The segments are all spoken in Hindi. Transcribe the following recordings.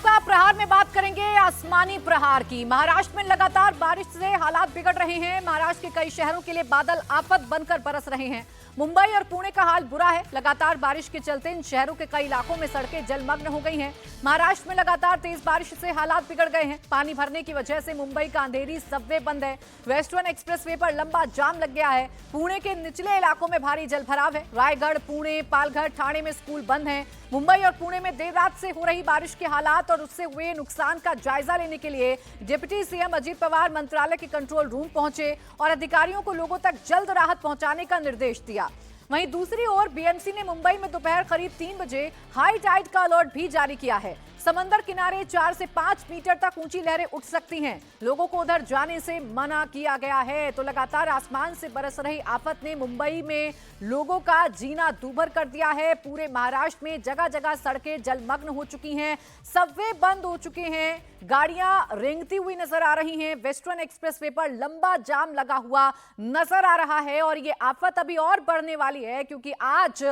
आपका प्रहार में बात करेंगे आसमानी प्रहार की। महाराष्ट्र में लगातार बारिश से हालात बिगड़ रहे हैं। महाराष्ट्र के कई शहरों के लिए बादल आफत बनकर बरस रहे हैं। मुंबई और पुणे का हाल बुरा है। लगातार बारिश के चलते इन शहरों के कई इलाकों में सड़कें जलमग्न हो गई हैं। महाराष्ट्र में लगातार तेज बारिश से हालात बिगड़ गए हैं। पानी भरने की वजह से मुंबई का अंधेरी सबवे बंद है। वेस्टर्न एक्सप्रेसवे पर लंबा जाम लग गया है। पुणे के निचले इलाकों में भारी जलभराव है। रायगढ़, पुणे, पालघर, ठाणे में स्कूल बंद हैं। मुंबई और पुणे में देर रात से हो रही बारिश के हालात और उससे हुए नुकसान का जायजा लेने के लिए डिप्टी सीएम अजीत पवार मंत्रालय के कंट्रोल रूम पहुंचे और अधिकारियों को लोगों तक जल्द राहत पहुंचाने का निर्देश दिया। वहीं दूसरी ओर बीएमसी ने मुंबई में दोपहर करीब 3 बजे हाई टाइड का अलर्ट भी जारी किया है। समंदर किनारे 4 से 5 मीटर तक ऊंची लहरें उठ सकती हैं। लोगों को उधर जाने से मना किया गया है। तो लगातार आसमान से बरस रही आफत ने मुंबई में लोगों का जीना दूभर कर दिया है। पूरे महाराष्ट्र में जगह जगह सड़कें जलमग्न हो चुकी हैं, सबवे बंद हो चुके हैं, गाड़ियां रेंगती हुई नजर आ रही हैं। वेस्टर्न एक्सप्रेसवे पर लंबा जाम लगा हुआ नजर आ रहा है और ये आफत अभी और बढ़ने वाली है क्योंकि आज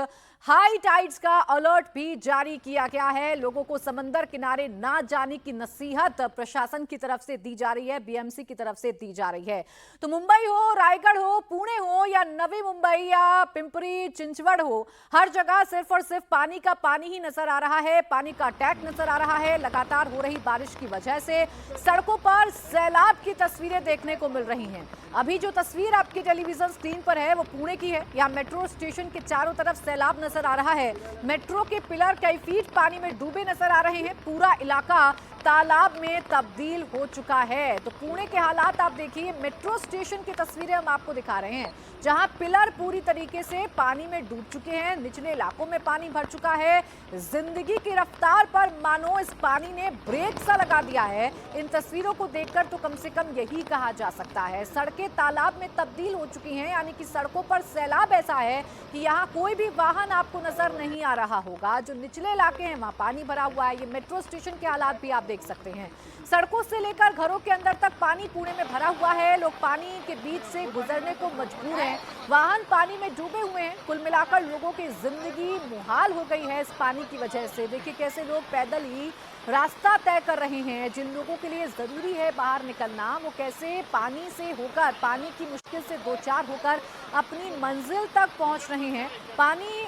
हाई टाइड्स का अलर्ट भी जारी किया गया है। लोगों को समंदर किनारे ना जाने की नसीहत प्रशासन की तरफ से दी जा रही है, बीएमसी की तरफ से दी जा रही है। तो मुंबई हो, रायगढ़ हो, पुणे हो या नवी मुंबई या पिंपरी चिंचवड़ हो, हर जगह सिर्फ और सिर्फ पानी का पानी ही नजर आ रहा है। पानी का अटैक नजर आ रहा है। लगातार हो रही बारिश की वजह से सड़कों पर सैलाब की तस्वीरें देखने को मिल रही हैं। अभी जो तस्वीर आपकी टेलीविजन स्क्रीन पर है वो पुणे की है। यहाँ मेट्रो स्टेशन के चारों तरफ सैलाब नजर आ रहा है। मेट्रो के पिलर कई फीट पानी में डूबे नजर आ रहे हैं। पूरा इलाका तालाब में तब्दील हो चुका है। तो पुणे के हालात आप देखिए, मेट्रो स्टेशन की तस्वीरें हम आपको दिखा रहे हैं जहां पिलर पूरी तरीके से पानी में डूब चुके हैं। निचले इलाकों में पानी भर चुका है। जिंदगी की रफ्तार पर मानो इस पानी ने ब्रेक सा लगा दिया है। इन तस्वीरों को देखकर तो कम से कम यही कहा जा सकता है, सड़कें तालाब में तब्दील हो चुकी हैं। यानी कि सड़कों पर सैलाब ऐसा है कि यहाँ कोई भी वाहन आपको नजर नहीं आ रहा होगा। जो निचले इलाके हैं वहां पानी भरा हुआ है। ये मेट्रो स्टेशन के हालात भी आप देख सकते हैं। सड़कों से लेकर घरों के अंदर तक पानी पुणे में भरा हुआ है। लोग पानी के बीच से गुजरने को मजबूर हैं। वाहन पानी में डूबे हुए हैं। कुल मिलाकर लोगों की जिंदगी मुहाल हो गई है इस पानी की वजह से। देखिए कैसे लोग पैदल ही रास्ता तय कर रहे हैं। जिन लोगों के लिए जरूरी है बाहर निकलना, वो कैसे पानी से होकर, पानी की मुश्किल से दो चार होकर अपनी मंजिल तक पहुंच रहे हैं। पानी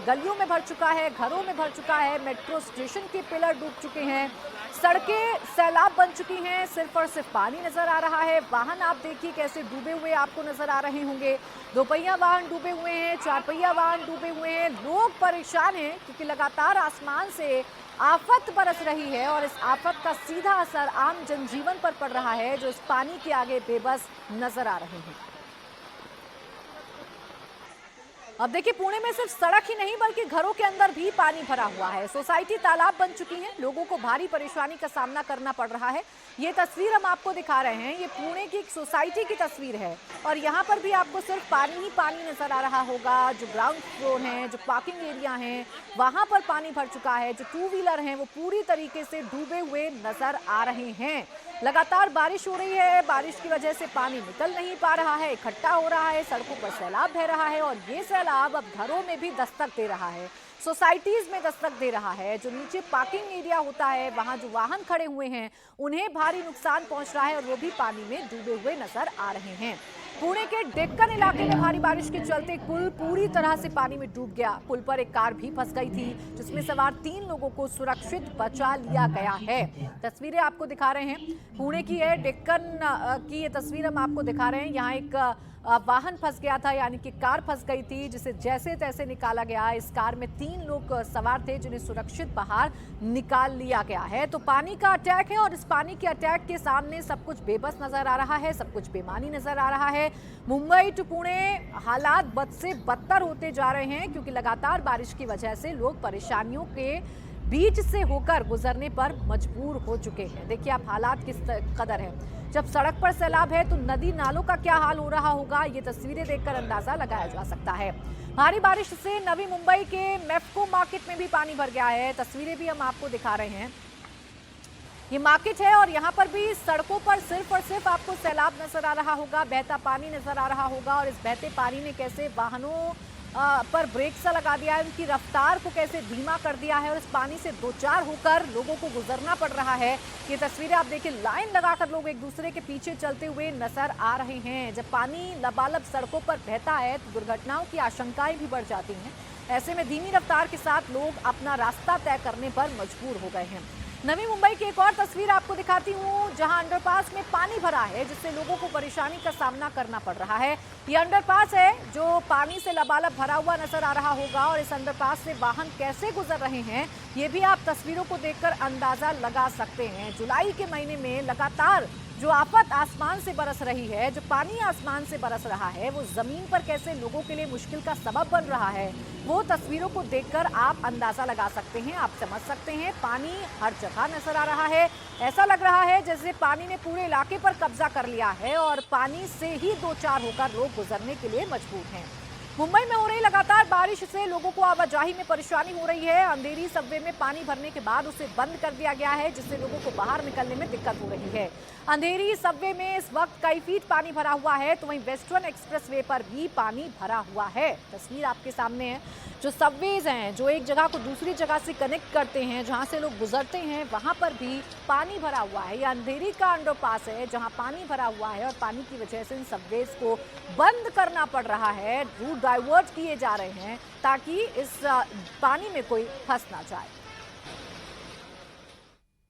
गलियों में भर चुका है, घरों में भर चुका है। मेट्रो स्टेशन के पिलर डूब चुके हैं। सड़कें सैलाब बन चुकी हैं। सिर्फ और सिर्फ पानी नजर आ रहा है। वाहन आप देखिए कैसे डूबे हुए आपको नजर आ रहे होंगे। दोपहिया वाहन डूबे हुए हैं, चारपहिया वाहन डूबे हुए हैं। लोग परेशान हैं क्योंकि लगातार आसमान से आफत बरस रही है और इस आफत का सीधा असर आम जनजीवन पर पड़ रहा है जो इस पानी के आगे बेबस नजर आ रहे हैं। अब देखिए पुणे में सिर्फ सड़क ही नहीं बल्कि घरों के अंदर भी पानी भरा हुआ है। सोसाइटी तालाब बन चुकी है। लोगों को भारी परेशानी का सामना करना पड़ रहा है। ये तस्वीर हम आपको दिखा रहे हैं, ये पुणे की एक सोसाइटी की तस्वीर है और यहाँ पर भी आपको सिर्फ पानी ही पानी नजर आ रहा होगा। जो ग्राउंड फ्लोर है, जो पार्किंग एरिया है, वहां पर पानी भर चुका है। जो 2 व्हीलर हैं वो पूरी तरीके से डूबे हुए नजर आ रहे हैं। लगातार बारिश हो रही है। बारिश की वजह से पानी निकल नहीं पा रहा है, इकट्ठा हो रहा है, सड़कों पर सैलाब बह रहा है और ये सैलाब अब घरों में भी दस्तक दे रहा है, सोसाइटीज में दस्तक दे रहा है। जो नीचे पार्किंग एरिया होता है, वहां जो वाहन खड़े हुए हैं उन्हें भारी नुकसान पहुंच रहा है और वो भी पानी में डूबे हुए नजर आ रहे हैं। पुणे के डेक्कन इलाके में भारी बारिश के चलते पुल पूरी तरह से पानी में डूब गया। पुल पर एक कार भी फंस गई थी जिसमें सवार 3 लोगों को सुरक्षित बचा लिया गया है। तस्वीरें आपको दिखा रहे हैं, पुणे की है, डेक्कन की ये तस्वीर हम आपको दिखा रहे हैं। यहाँ एक वाहन फंस गया था, यानी कि कार फंस गई थी जिसे जैसे तैसे निकाला गया। इस कार में 3 लोग सवार थे जिन्हें सुरक्षित बाहर निकाल लिया गया है। तो पानी का अटैक है और इस पानी के अटैक के सामने सब कुछ बेबस नजर आ रहा है, सब कुछ बेमानी नजर आ रहा है। मुंबई टू पुणे हालात बद से बदतर होते जा रहे हैं क्योंकि लगातार बारिश की वजह से लोग परेशानियों के बीच से होकर गुजरने पर मजबूर हो चुके हैं। देखिए आप हालात किस कदर है। जब सड़क पर सैलाब है तो नदी नालों का क्या हाल हो रहा होगा, ये तस्वीरें देखकर अंदाजा लगाया जा सकता है। भारी बारिश से नवी मुंबई के मेफ्को मार्केट में भी पानी भर गया है। तस्वीरें भी हम आपको दिखा रहे हैं। ये मार्केट है और यहाँ पर भी सड़कों पर सिर्फ और सिर्फ आपको सैलाब नजर आ रहा होगा, बहता पानी नजर आ रहा होगा और इस बहते पानी ने कैसे वाहनों पर ब्रेक सा लगा दिया है, उनकी रफ्तार को कैसे धीमा कर दिया है और इस पानी से दो चार होकर लोगों को गुजरना पड़ रहा है। ये तस्वीरें आप देखिए, लाइन लगाकर लोग एक दूसरे के पीछे चलते हुए नजर आ रहे हैं। जब पानी लबालब सड़कों पर बहता है तो दुर्घटनाओं की आशंकाएं भी बढ़ जाती हैं। ऐसे में धीमी रफ्तार के साथ लोग अपना रास्ता तय करने पर मजबूर हो गए हैं। नवी मुंबई की एक और तस्वीर आपको दिखाती हूँ, जहां अंडरपास में पानी भरा है, जिससे लोगों को परेशानी का सामना करना पड़ रहा है। ये अंडरपास है जो पानी से लबालब भरा हुआ नजर आ रहा होगा और इस अंडरपास से वाहन कैसे गुजर रहे हैं ये भी आप तस्वीरों को देखकर अंदाजा लगा सकते हैं। जुलाई के महीने में लगातार जो आफत आसमान से बरस रही है, जो पानी आसमान से बरस रहा है, वो जमीन पर कैसे लोगों के लिए मुश्किल का सबब बन रहा है, वो तस्वीरों को देखकर आप अंदाजा लगा सकते हैं, आप समझ सकते हैं। पानी हर जगह नजर आ रहा है। ऐसा लग रहा है जैसे पानी ने पूरे इलाके पर कब्जा कर लिया है और पानी से ही दो चार होकर लोग गुजरने के लिए मजबूर हैं। मुंबई में हो रही लगातार बारिश से लोगों को आवाजाही में परेशानी हो रही है। अंधेरी सबवे में पानी भरने के बाद उसे बंद कर दिया गया है, जिससे लोगों को बाहर निकलने में दिक्कत हो रही है। अंधेरी सबवे में इस वक्त कई फीट पानी भरा हुआ है, तो वहीं वेस्टर्न एक्सप्रेसवे पर भी पानी भरा हुआ है। तस्वीर आपके सामने है। जो सबवेज हैं, जो एक जगह को दूसरी जगह से कनेक्ट करते हैं, जहां से लोग गुजरते हैं, वहां पर भी पानी भरा हुआ है। ये अंधेरी का अंडरपास है जहां पानी भरा हुआ है और पानी की वजह से इन सबवेज को बंद करना पड़ रहा है। रूट डाइवर्ट किए जा रहे हैं ताकि इस पानी में कोई फंस ना जाए।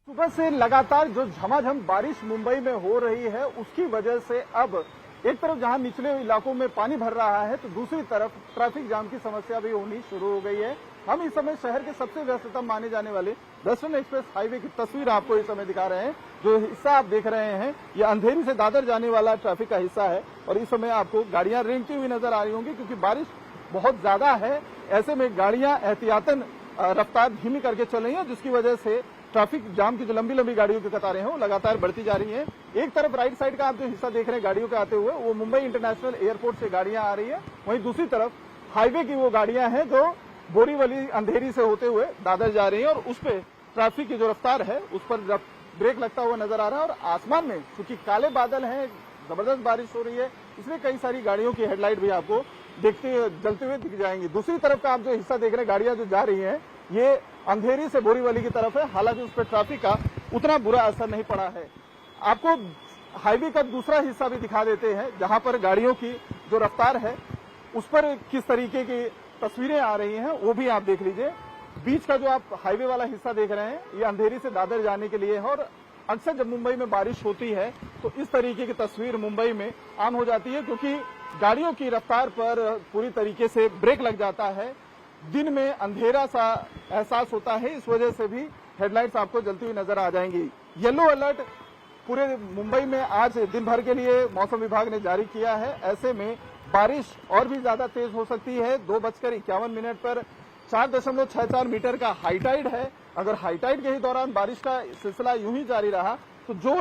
सुबह से लगातार जो झमाझम बारिश मुंबई में हो रही है, उसकी वजह से अब एक तरफ जहां निचले इलाकों में पानी भर रहा है तो दूसरी तरफ ट्रैफिक जाम की समस्या भी होनी शुरू हो गई है। हम इस समय शहर के सबसे व्यस्ततम माने जाने वाले वेस्टर्न एक्सप्रेस हाईवे की तस्वीर आपको इस समय दिखा रहे हैं। जो हिस्सा आप देख रहे हैं ये अंधेरी से दादर जाने वाला ट्रैफिक का हिस्सा है और इस समय आपको गाड़ियां रेंगती हुई नजर आ रही होंगी, क्योंकि बारिश बहुत ज्यादा है। ऐसे में गाड़ियां एहतियातन रफ्तार धीमी करके चल रही है, जिसकी वजह से ट्रैफिक जाम की जो लंबी लंबी गाड़ियों की कतारें हैं वो लगातार बढ़ती जा रही हैं। एक तरफ राइट साइड का आप जो हिस्सा देख रहे हैं गाड़ियों के आते हुए, वो मुंबई इंटरनेशनल एयरपोर्ट से गाड़ियां आ रही है। वहीं दूसरी तरफ हाईवे की वो गाड़ियां हैं जो बोरीवली अंधेरी से होते हुए दादर जा रही है और उस पर ट्रैफिक की जो रफ्तार है उस पर ब्रेक लगता हुआ नजर आ रहा है। और आसमान में चूंकि काले बादल हैं, जबरदस्त बारिश हो रही है, इसलिए कई सारी गाड़ियों की हेडलाइट भी आपको जलते हुए दिख जाएंगी। दूसरी तरफ का आप जो हिस्सा देख रहे हैं, गाड़ियां जो जा रही हैं ये अंधेरी से बोरीवली की तरफ है। हालांकि उस पर ट्रैफिक का उतना बुरा असर नहीं पड़ा है। आपको हाईवे का दूसरा हिस्सा भी दिखा देते हैं, जहां पर गाड़ियों की जो रफ्तार है उस पर किस तरीके की तस्वीरें आ रही हैं वो भी आप देख लीजिए। बीच का जो आप हाईवे वाला हिस्सा देख रहे हैं ये अंधेरी से दादर जाने के लिए है और अक्सर जब मुंबई में बारिश होती है तो इस तरीके की तस्वीर मुंबई में आम हो जाती है, क्योंकि गाड़ियों की रफ्तार पर पूरी तरीके से ब्रेक लग जाता है। दिन में अंधेरा सा एहसास होता है, इस वजह से भी हेडलाइट्स आपको जलती हुई नजर आ जाएंगी। येलो अलर्ट पूरे मुंबई में आज दिन भर के लिए मौसम विभाग ने जारी किया है। ऐसे में बारिश और भी ज्यादा तेज हो सकती है। 2:51 पर 4.64 मीटर का हाईटाइड है। अगर हाईटाइड के ही दौरान बारिश का सिलसिला यूं ही जारी रहा तो जो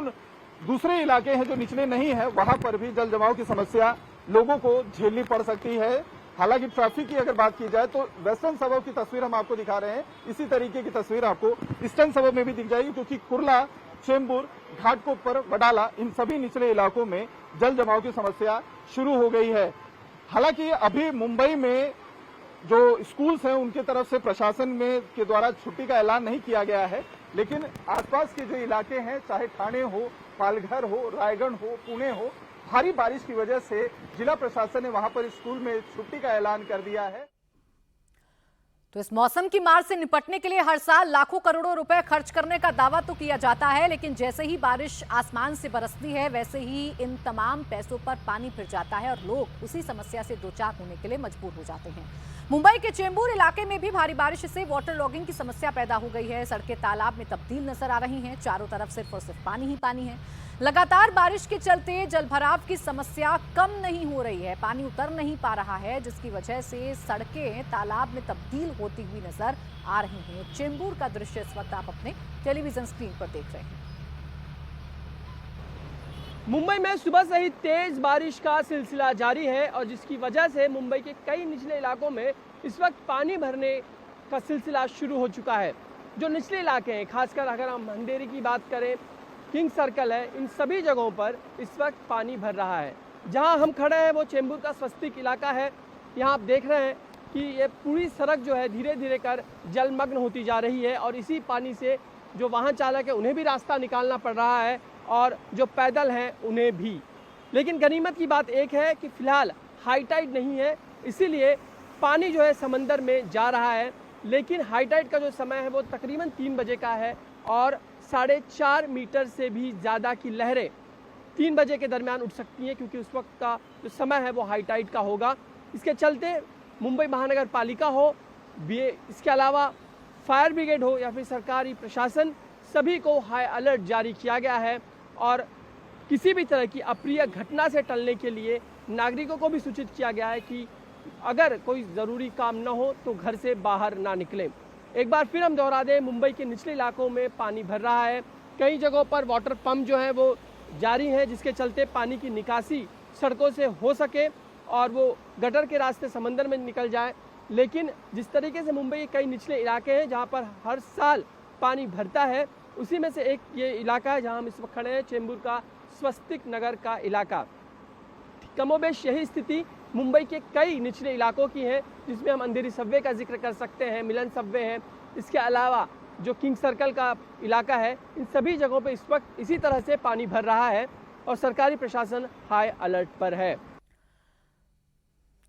दूसरे इलाके हैं जो निचले नहीं है वहां पर भी जल जमाव की समस्या लोगों को झेलनी पड़ सकती है। हालांकि ट्रैफिक की अगर बात की जाए तो वेस्टर्न सबब की तस्वीर हम आपको दिखा रहे हैं, इसी तरीके की तस्वीर आपको ईस्टर्न सबब में भी दिख जाएगी, क्योंकि कुर्ला, चेंबूर, घाटकोपर, वडाला इन सभी निचले इलाकों में जल जमाव की समस्या शुरू हो गई है। हालांकि अभी मुंबई में जो स्कूल्स हैं उनकी तरफ से प्रशासन में के द्वारा छुट्टी का ऐलान नहीं किया गया है, लेकिन आसपास के जो इलाके हैं, चाहे ठाणे हो, पालघर हो, रायगढ़ हो, पुणे हो, भारी बारिश की वजह से जिला प्रशासन ने वहां पर स्कूल में छुट्टी का ऐलान कर दिया है। तो इस मौसम की मार से निपटने के लिए हर साल लाखों करोड़ों रुपए खर्च करने का दावा तो किया जाता है, लेकिन जैसे ही बारिश आसमान से बरसती है वैसे ही इन तमाम पैसों पर पानी फिर जाता है और लोग उसी समस्या से दो चार होने के लिए मजबूर हो जाते हैं। मुंबई के चेंबूर इलाके में भी भारी बारिश से वाटर लॉगिंग की समस्या पैदा हो गई है। सड़कें तालाब में तब्दील नजर आ रही हैं, चारों तरफ सिर्फ और सिर्फ पानी ही पानी है। लगातार बारिश के चलते जलभराव की समस्या कम नहीं हो रही है, पानी उतर नहीं पा रहा है, जिसकी वजह से सड़कें तालाब में तब्दील होती हुई नजर आ रही हैं। चेंबूर का दृश्य इस वक्त आप अपने टेलीविजन स्क्रीन पर देख रहे हैं। मुंबई में सुबह से ही तेज बारिश का सिलसिला जारी है और जिसकी वजह से मुंबई के कई निचले इलाकों में इस वक्त पानी भरने का सिलसिला शुरू हो चुका है। जो निचले इलाके हैं, खासकर अगर हम अंधेरी की बात करें, किंग सर्कल है, इन सभी जगहों पर इस वक्त पानी भर रहा है। जहां हम खड़े हैं वो चेंबूर का स्वस्तिक इलाका है। यहाँ आप देख रहे हैं कि ये पूरी सड़क जो है धीरे धीरे कर जलमग्न होती जा रही है और इसी पानी से जो वाहन चालक है उन्हें भी रास्ता निकालना पड़ रहा है और जो पैदल हैं उन्हें भी। लेकिन गनीमत की बात एक है कि फिलहाल हाई टाइड नहीं है, इसीलिए पानी जो है समंदर में जा रहा है। लेकिन हाई टाइड का जो समय है वो तकरीबन 3 बजे का है और 4.5 मीटर से भी ज़्यादा की लहरें 3 बजे के दरमियान उठ सकती हैं, क्योंकि उस वक्त का जो समय है वो हाई टाइड का होगा। इसके चलते मुंबई महानगर पालिका हो, इसके अलावा फायर ब्रिगेड हो या फिर सरकारी प्रशासन, सभी को हाई अलर्ट जारी किया गया है और किसी भी तरह की अप्रिय घटना से टलने के लिए नागरिकों को भी सूचित किया गया है कि अगर कोई ज़रूरी काम न हो तो घर से बाहर ना निकलें। एक बार फिर हम दोहरा दें, मुंबई के निचले इलाकों में पानी भर रहा है। कई जगहों पर वाटर पंप जो है वो जारी है, जिसके चलते पानी की निकासी सड़कों से हो सके और वो गटर के रास्ते समंदर में निकल जाए। लेकिन जिस तरीके से मुंबई के कई निचले इलाके हैं जहाँ पर हर साल पानी भरता है, उसी में से एक ये इलाका है जहाँ हम इस वक्त खड़े हैं, चेंबूर का स्वस्तिक नगर का इलाका। कमोबेश यही स्थिति मुंबई के कई निचले इलाकों की है, जिसमें हम अंधेरी सबवे का जिक्र कर सकते हैं, मिलन सबवे है, इसके अलावा जो किंग सर्कल का इलाका है, इन सभी जगहों पे इस वक्त इसी तरह से पानी भर रहा है और सरकारी प्रशासन हाई अलर्ट पर है।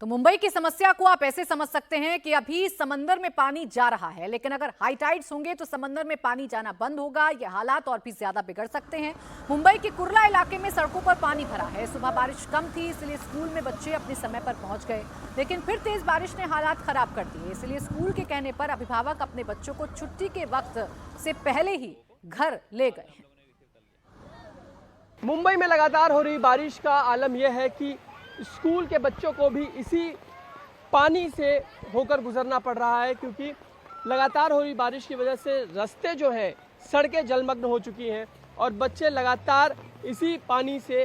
तो मुंबई की समस्या को आप ऐसे समझ सकते हैं कि अभी समंदर में पानी जा रहा है, लेकिन अगर हाई टाइड्स होंगे तो समंदर में पानी जाना बंद होगा। ये हालात और भी ज्यादा बिगड़ सकते हैं। मुंबई के कुर्ला इलाके में सड़कों पर पानी भरा है। सुबह बारिश कम थी, इसलिए स्कूल में बच्चे अपने समय पर पहुंच गए, लेकिन फिर तेज बारिश ने हालात खराब कर दिए। इसलिए स्कूल के कहने पर अभिभावक अपने बच्चों को छुट्टी के वक्त से पहले ही घर ले गए हैं। मुंबई में लगातार हो रही बारिश का आलम यह है कि स्कूल के बच्चों को भी इसी पानी से होकर गुजरना पड़ रहा है, क्योंकि लगातार हो रही बारिश की वजह से रास्ते जो है सड़कें जलमग्न हो चुकी हैं और बच्चे लगातार इसी पानी से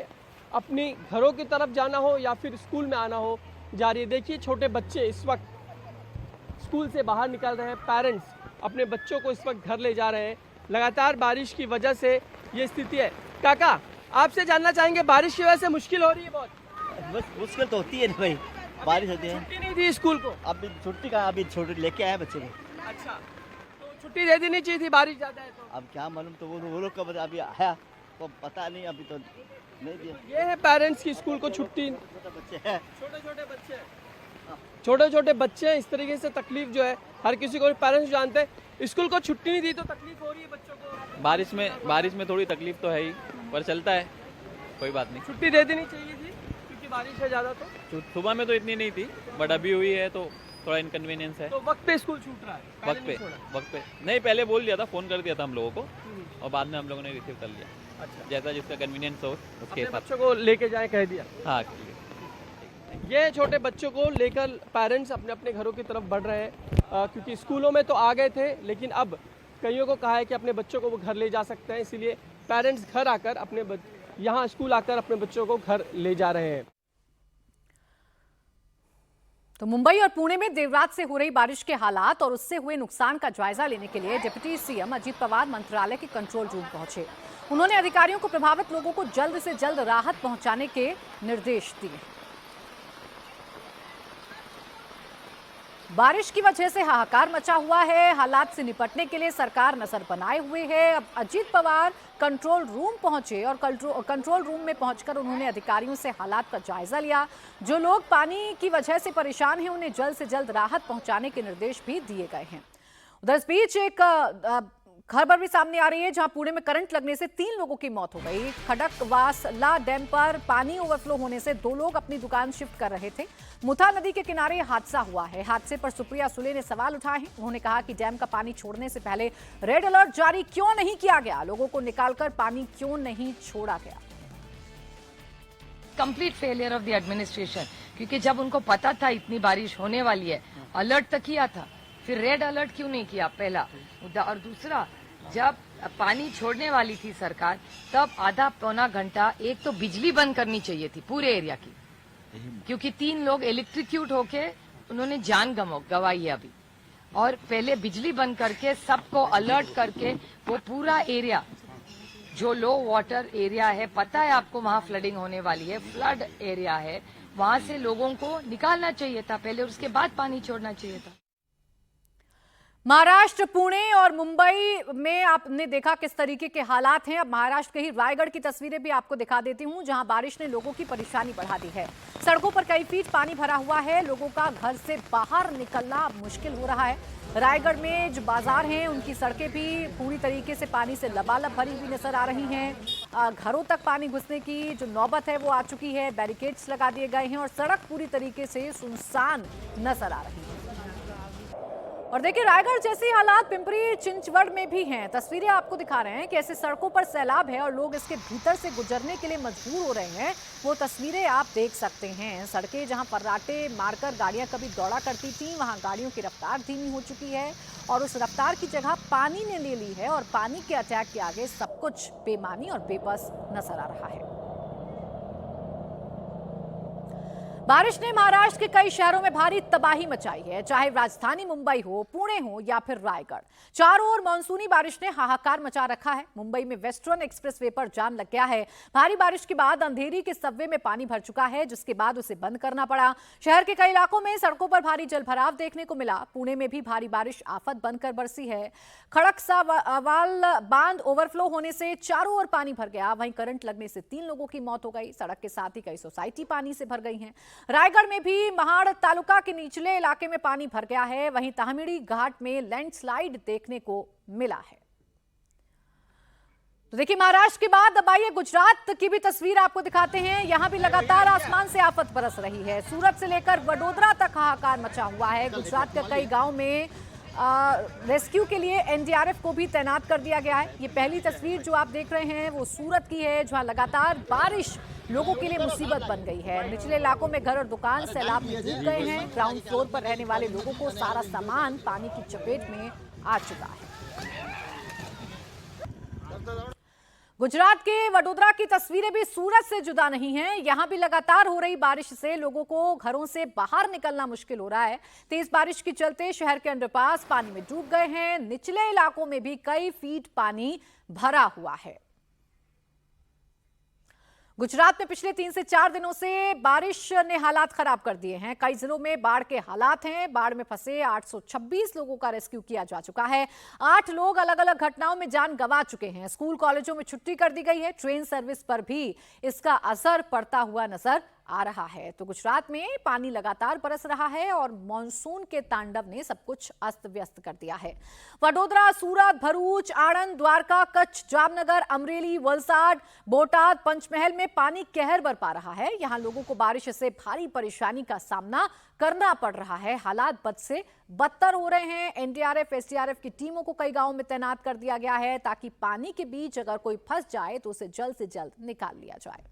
अपनी घरों की तरफ जाना हो या फिर स्कूल में आना हो जा रही है। देखिए, छोटे बच्चे इस वक्त स्कूल से बाहर निकल रहे हैं, पेरेंट्स अपने बच्चों को इस वक्त घर ले जा रहे हैं। लगातार बारिश की वजह से ये स्थिति है। काका, आपसे जानना चाहेंगे, बारिश की वजह से मुश्किल हो रही है बहुत? बस मुश्किल तो होती है भाई, बारिश होती है। छुट्टी नहीं दी स्कूल को? अभी छुट्टी का अभी छोटे लेके आए बच्चे को। अच्छा, तो छुट्टी दे देनी चाहिए थी, बारिश ज्यादा है तो। अब क्या मालूम, तो वो लोग कब अभी आया तो पता नहीं, अभी तो नहीं दिया। ये है पेरेंट्स की स्कूल को छुट्टी। छोटे बच्चे हैं, छोटे छोटे बच्चे हैं। इस तरीके से तकलीफ जो है हर किसी को, पेरेंट्स जानते हैं। स्कूल को छुट्टी नहीं दी तो तकलीफ हो रही है बच्चों को। बारिश में थोड़ी तकलीफ तो है ही, पर चलता है, कोई बात नहीं। छुट्टी दे देनी चाहिए थी क्योंकि बारिश है ज़्यादा। तो सुबह में तो इतनी नहीं थी, बट अभी हुई है तो थोड़ा इनकन्वीनियंस है। तो वक्त पे स्कूल छूट रहा है? वक्त पे नहीं, पहले बोल दिया था, फोन कर दिया था हम लोगों को और बाद में हम लोगों ने रिसीव कर लिया। अच्छा, जैसा जिसका कन्वीनियंस हो उसके हिसाब बच्चों को लेके जाए कह दिया। हाँ, ये छोटे बच्चों को लेकर पेरेंट्स अपने अपने घरों की तरफ बढ़ रहे हैं, क्योंकि स्कूलों में तो आ गए थे, लेकिन अब कईयों को कहा है कि अपने बच्चों को वो घर ले जा सकते हैं। इसीलिए पेरेंट्स घर आकर यहाँ स्कूल आकर अपने बच्चों को घर ले जा रहे हैं। तो मुंबई और पुणे में देर रात से हो रही बारिश के हालात और उससे हुए नुकसान का जायजा लेने के लिए डिप्टी सीएम अजीत पवार मंत्रालय के कंट्रोल रूम पहुंचे। उन्होंने अधिकारियों को प्रभावित लोगों को जल्द से जल्द राहत पहुंचाने के निर्देश दिए। बारिश की वजह से हाहाकार मचा हुआ है। हालात से निपटने के लिए सरकार नजर बनाए हुए है। अब अजीत पवार कंट्रोल रूम पहुंचे और कंट्रोल रूम में पहुंचकर उन्होंने अधिकारियों से हालात का जायजा लिया। जो लोग पानी की वजह से परेशान हैं, उन्हें जल्द से जल्द राहत पहुंचाने के निर्देश भी दिए गए हैं। उधर इस बीच एक खबर भी सामने आ रही है, जहां पुणे में करंट लगने से 3 लोगों की मौत हो गई। खडकवासला डैम पर पानी ओवरफ्लो होने से 2 लोग अपनी दुकान शिफ्ट कर रहे थे। मुथा नदी के किनारे हादसा हुआ है। हादसे पर सुप्रिया सुले ने सवाल उठाए हैं। उन्होंने कहा कि डैम का पानी छोड़ने से पहले रेड अलर्ट जारी क्यों नहीं किया गया, लोगों को निकालकर पानी क्यों नहीं छोड़ा गया। Complete failure of the administration, क्योंकि जब उनको पता था इतनी बारिश होने वाली है, अलर्ट तक किया था, फिर रेड अलर्ट क्यों नहीं किया, पहला मुद्दा। और दूसरा, जब पानी छोड़ने वाली थी सरकार, तब आधा पौना घंटा एक तो बिजली बंद करनी चाहिए थी पूरे एरिया की, क्योंकि 3 लोग इलेक्ट्रिक्यूट होके उन्होंने जान गंवाई है अभी। और पहले बिजली बंद करके सबको अलर्ट करके वो पूरा एरिया जो लो वाटर एरिया है, पता है आपको वहां फ्लडिंग होने वाली है, फ्लड एरिया है, वहाँ से लोगों को निकालना चाहिए था पहले, उसके बाद पानी छोड़ना चाहिए था। महाराष्ट्र, पुणे और मुंबई में आपने देखा किस तरीके के हालात हैं। अब महाराष्ट्र के ही रायगढ़ की तस्वीरें भी आपको दिखा देती हूं, जहां बारिश ने लोगों की परेशानी बढ़ा दी है। सड़कों पर कई फीट पानी भरा हुआ है, लोगों का घर से बाहर निकलना मुश्किल हो रहा है। रायगढ़ में जो बाजार हैं उनकी सड़कें भी पूरी तरीके से पानी से लबालब भरी हुई नजर आ रही हैं। घरों तक पानी घुसने की जो नौबत है वो आ चुकी है। बैरिकेड्स लगा दिए गए हैं और सड़क पूरी तरीके से सुनसान नजर आ रही है। और देखिए, रायगढ़ जैसी हालात पिंपरी चिंचवड़ में भी हैं। तस्वीरें आपको दिखा रहे हैं कि ऐसे सड़कों पर सैलाब है और लोग इसके भीतर से गुजरने के लिए मजबूर हो रहे हैं। वो तस्वीरें आप देख सकते हैं। सड़कें जहां फर्राटे मारकर गाड़ियां कभी दौड़ा करती थीं, वहां गाड़ियों की रफ्तार धीमी हो चुकी है और उस रफ्तार की जगह पानी ने ले ली है और पानी के अटैक के आगे सब कुछ बेमानी और बेबस नजर आ रहा है। बारिश ने महाराष्ट्र के कई शहरों में भारी तबाही मचाई है, चाहे राजधानी मुंबई हो, पुणे हो या फिर रायगढ़। चारों ओर मानसूनी बारिश ने हाहाकार मचा रखा है। मुंबई में वेस्टर्न एक्सप्रेसवे पर जाम लग गया है। भारी बारिश के बाद अंधेरी के सबवे में पानी भर चुका है, जिसके बाद उसे बंद करना पड़ा। शहर के कई इलाकों में सड़कों पर भारी जलभराव देखने को मिला। पुणे में भी भारी बारिश आफत बनकर बरसी है। खड़कसावाल बांध ओवरफ्लो होने से चारों ओर पानी भर गया। वहीं करंट लगने से 3 लोगों की मौत हो गई। सड़क के साथ ही कई सोसाइटी पानी से भर गई हैं। रायगढ़ में भी महाड़ तालुका के निचले इलाके में पानी भर गया है। वहीं ताहमीड़ी घाट में लैंडस्लाइड देखने को मिला है। तो देखिए, महाराष्ट्र के बाद अब आइए गुजरात की भी तस्वीर आपको दिखाते हैं। यहां भी लगातार आसमान से आफत बरस रही है। सूरत से लेकर वडोदरा तक हाहाकार मचा हुआ है। गुजरात के कई गांव में रेस्क्यू के लिए एनडीआरएफ को भी तैनात कर दिया गया है। ये पहली तस्वीर जो आप देख रहे हैं वो सूरत की है, जहां लगातार बारिश लोगों के लिए मुसीबत बन गई है। निचले इलाकों में घर और दुकान सैलाब में डूब गए हैं। ग्राउंड फ्लोर पर रहने वाले लोगों को सारा सामान पानी की चपेट में आ चुका है। गुजरात के वडोदरा की तस्वीरें भी सूरत से जुदा नहीं हैं। यहां भी लगातार हो रही बारिश से लोगों को घरों से बाहर निकलना मुश्किल हो रहा है। तेज बारिश के चलते शहर के अंडरपास पानी में डूब गए हैं। निचले इलाकों में भी कई फीट पानी भरा हुआ है। गुजरात में पिछले 3 से 4 दिनों से बारिश ने हालात खराब कर दिए हैं। कई जिलों में बाढ़ के हालात हैं। बाढ़ में फंसे 826 लोगों का रेस्क्यू किया जा चुका है। 8 लोग अलग अलग घटनाओं में जान गंवा चुके हैं। स्कूल कॉलेजों में छुट्टी कर दी गई है। ट्रेन सर्विस पर भी इसका असर पड़ता हुआ नजर आ रहा है। तो गुजरात में पानी लगातार बरस रहा है और मॉनसून के तांडव ने सब कुछ अस्त व्यस्त कर दिया है। वडोदरा, सूरत, भरूच, आणंद, द्वारका, कच्छ, जामनगर, अमरेली, वलसाड, बोटाद, पंचमहल में पानी कहर बरपा रहा है। यहां लोगों को बारिश से भारी परेशानी का सामना करना पड़ रहा है। हालात बद से बदतर हो रहे हैं। एनडीआरएफ, एसडीआरएफ की टीमों को कई गांवों में तैनात कर दिया गया है ताकि पानी के बीच अगर कोई फंस जाए तो उसे जल्द से जल्द निकाल लिया जाए।